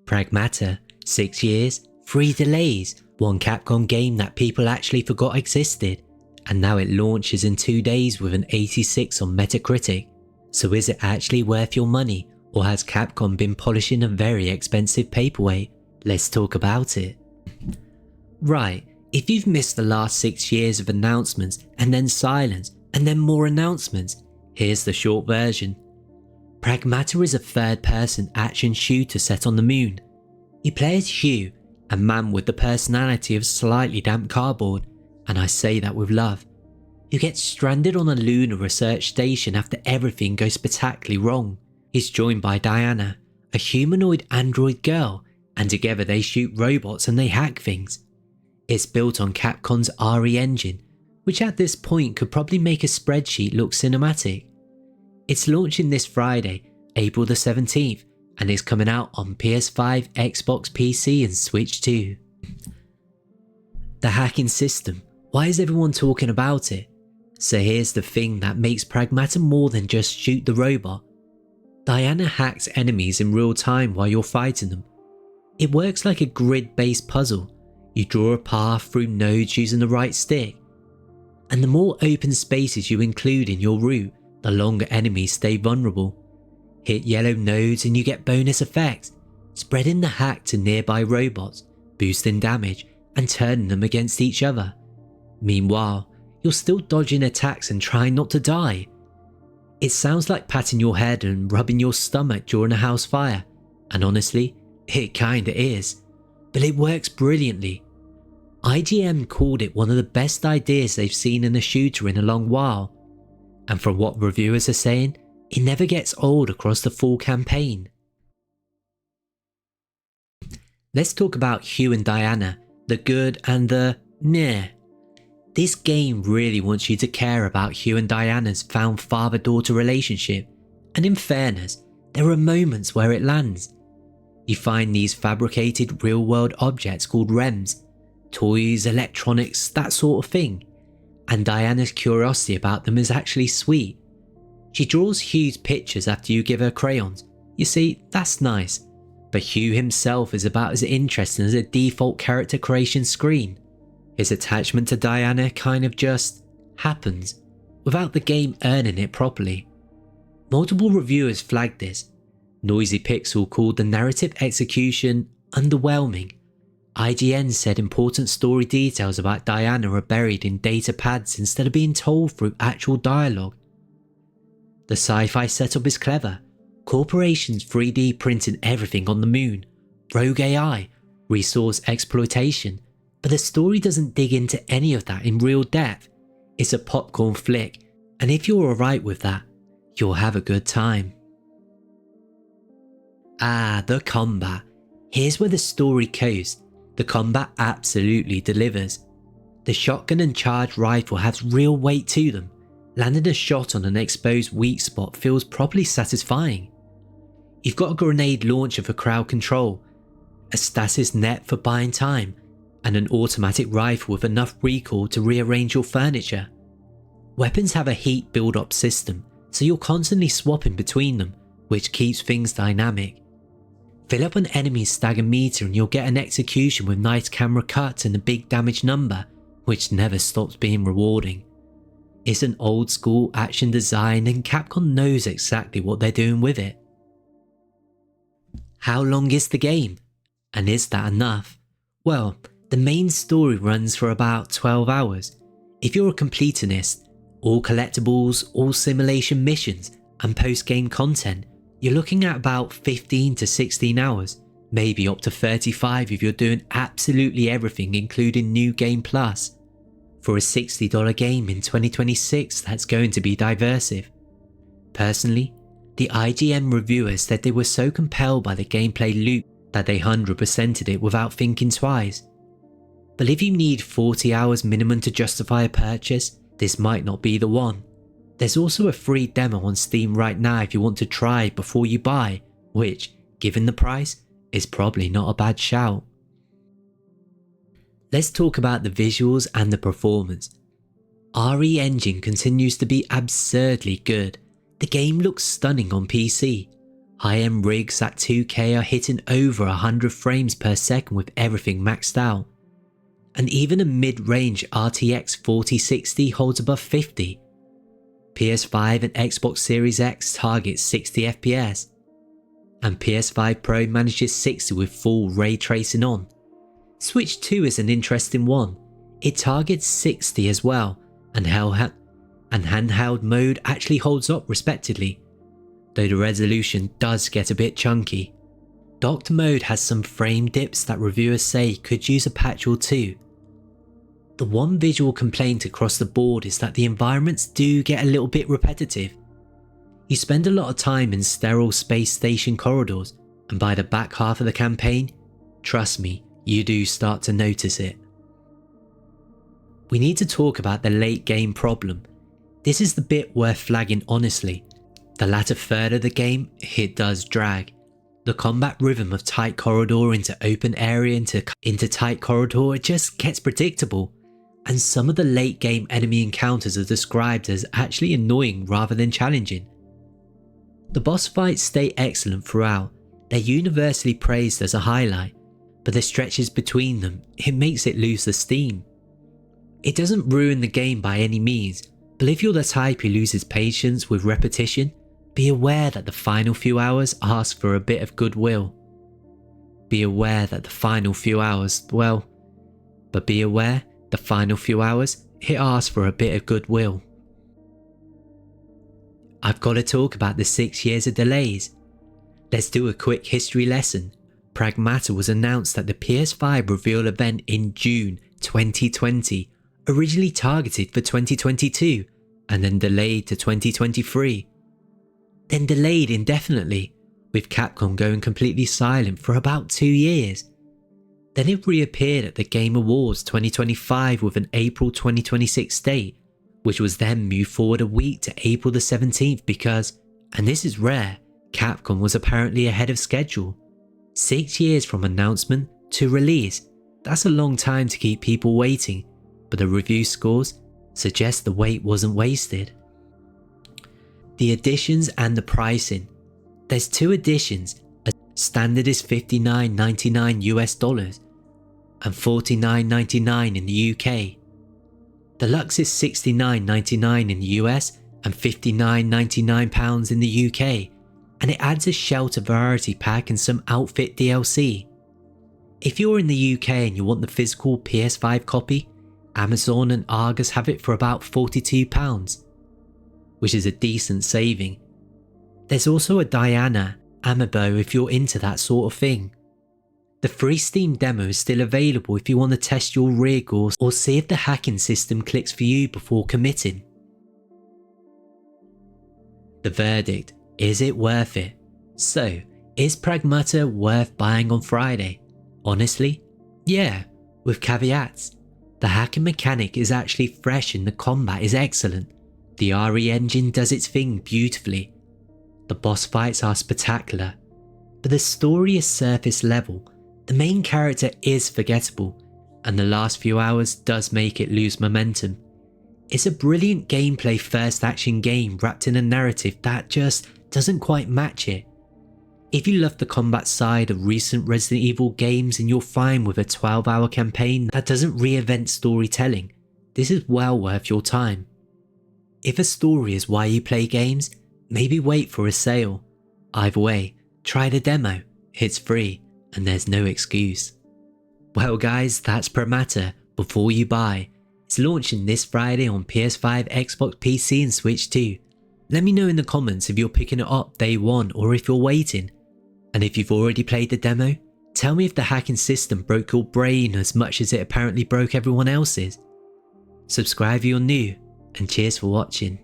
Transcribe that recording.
Pragmata, 6 years, 3 delays, one Capcom game that people actually forgot existed, and now it launches in 2 days with an 86 on Metacritic. So is it actually worth your money, or has Capcom been polishing a very expensive paperweight? Let's talk about it. Right, if you've missed the last 6 years of announcements and then silence and then more announcements, here's the short version. Pragmata is a third-person action shooter set on the moon. You play as Hugh, a man with the personality of slightly damp cardboard, and I say that with love, who gets stranded on a lunar research station after everything goes spectacularly wrong. He's joined by Diana, a humanoid android girl, and together they shoot robots and they hack things. It's built on Capcom's RE engine, which at this point could probably make a spreadsheet look cinematic. It's launching this Friday, April the 17th, and is coming out on PS5, Xbox, PC and Switch too. The hacking system, why is everyone talking about it? So here's the thing that makes Pragmata more than just shoot the robot. Diana hacks enemies in real time while you're fighting them. It works like a grid-based puzzle. You draw a path through nodes using the right stick. And the more open spaces you include in your route, the longer enemies stay vulnerable. Hit yellow nodes and you get bonus effects, spreading the hack to nearby robots, boosting damage and turning them against each other. Meanwhile, you're still dodging attacks and trying not to die. It sounds like patting your head and rubbing your stomach during a house fire, and honestly, it kinda is, but it works brilliantly. IGN called it one of the best ideas they've seen in a shooter in a long while, and from what reviewers are saying, it never gets old across the full campaign. Let's talk about Hugh and Diana, the good and the meh. This game really wants you to care about Hugh and Diana's found father-daughter relationship, and in fairness, there are moments where it lands. You find these fabricated real-world objects called REMs, toys, electronics, that sort of thing, and Diana's curiosity about them is actually sweet. She draws Hugh's pictures after you give her crayons. You see, that's nice, but Hugh himself is about as interesting as a default character creation screen. His attachment to Diana kind of just happens, without the game earning it properly. Multiple reviewers flagged this. Noisy Pixel called the narrative execution underwhelming. IGN said important story details about Diana are buried in data pads instead of being told through actual dialogue. The sci-fi setup is clever. Corporations 3D printing everything on the moon, rogue AI, resource exploitation, but the story doesn't dig into any of that in real depth. It's a popcorn flick, and if you're alright with that, you'll have a good time. The combat. Here's where the story goes. The combat absolutely delivers. The shotgun and charged rifle has real weight to them. Landing a shot on an exposed weak spot feels properly satisfying. You've got a grenade launcher for crowd control, a stasis net for buying time, and an automatic rifle with enough recoil to rearrange your furniture. Weapons have a heat build-up system, so you're constantly swapping between them, which keeps things dynamic. Fill up an enemy's stagger meter and you'll get an execution with nice camera cuts and a big damage number, which never stops being rewarding. It's an old school action design and Capcom knows exactly what they're doing with it. How long is the game? And is that enough? Well, the main story runs for about 12 hours. If you're a completionist, all collectibles, all simulation missions and post-game content, you're looking at about 15 to 16 hours, maybe up to 35 if you're doing absolutely everything including New Game Plus. For a $60 game in 2026 that's going to be diversive. Personally, the IGN reviewers said they were so compelled by the gameplay loop that they 100%ed it without thinking twice. But if you need 40 hours minimum to justify a purchase, this might not be the one. There's also a free demo on Steam right now if you want to try before you buy, which, given the price, is probably not a bad shout. Let's talk about the visuals and the performance. RE Engine continues to be absurdly good. The game looks stunning on PC. High-end rigs at 2K are hitting over 100 frames per second with everything maxed out. And even a mid-range RTX 4060 holds above 50. PS5 and Xbox Series X target 60 FPS. And PS5 Pro manages 60 with full ray tracing on. Switch 2 is an interesting one. It targets 60 as well, and handheld mode actually holds up respectively, though the resolution does get a bit chunky. Docked mode has some frame dips that reviewers say could use a patch or two. The one visual complaint across the board is that the environments do get a little bit repetitive. You spend a lot of time in sterile space station corridors, and by the back half of the campaign, trust me, you do start to notice it. We need to talk about the late game problem. This is the bit worth flagging honestly. The latter third of the game, it does drag. The combat rhythm of tight corridor into open area into tight corridor, it just gets predictable. And some of the late game enemy encounters are described as actually annoying rather than challenging. The boss fights stay excellent throughout. They're universally praised as a highlight, but the stretches between them, it makes it lose the steam. It doesn't ruin the game by any means, but if you're the type who loses patience with repetition, be aware that the final few hours ask for a bit of goodwill. Be aware that the final few hours, it asks for a bit of goodwill. I've got to talk about the 6 years of delays. Let's do a quick history lesson. Pragmata was announced at the PS5 reveal event in June 2020, originally targeted for 2022, and then delayed to 2023. Then delayed indefinitely, with Capcom going completely silent for about 2 years. Then it reappeared at the Game Awards 2025 with an April 2026 date, which was then moved forward a week to April the 17th because, and this is rare, Capcom was apparently ahead of schedule. 6 years from announcement to release, that's a long time to keep people waiting, but the review scores suggest the wait wasn't wasted. The editions and the pricing. There's 2 editions. A standard is $59.99 US and $49.99 in the UK. Deluxe is $69.99 in the US and £59.99 in the UK, and it adds a shelter variety pack and some outfit DLC. If you're in the UK and you want the physical PS5 copy, Amazon and Argos have it for about £42, which is a decent saving. There's also a Diana amiibo if you're into that sort of thing. The free Steam demo is still available if you want to test your rig or see if the hacking system clicks for you before committing. The verdict, is it worth it? So, is Pragmata worth buying on Friday? Honestly, yeah, with caveats. The hacking mechanic is actually fresh and the combat is excellent. The RE engine does its thing beautifully. The boss fights are spectacular, but the story is surface level. The main character is forgettable, and the last few hours does make it lose momentum. It's a brilliant gameplay first action game wrapped in a narrative that just doesn't quite match it. If you love the combat side of recent Resident Evil games and you're fine with a 12-hour campaign that doesn't reinvent storytelling, this is well worth your time. If a story is why you play games, maybe wait for a sale. Either way, try the demo, it's free and there's no excuse. Well guys, that's Pragmata, Before You Buy. It's launching this Friday on PS5, Xbox, PC and Switch 2. Let me know in the comments if you're picking it up day one or if you're waiting. And if you've already played the demo, tell me if the hacking system broke your brain as much as it apparently broke everyone else's. Subscribe if you're new, and cheers for watching.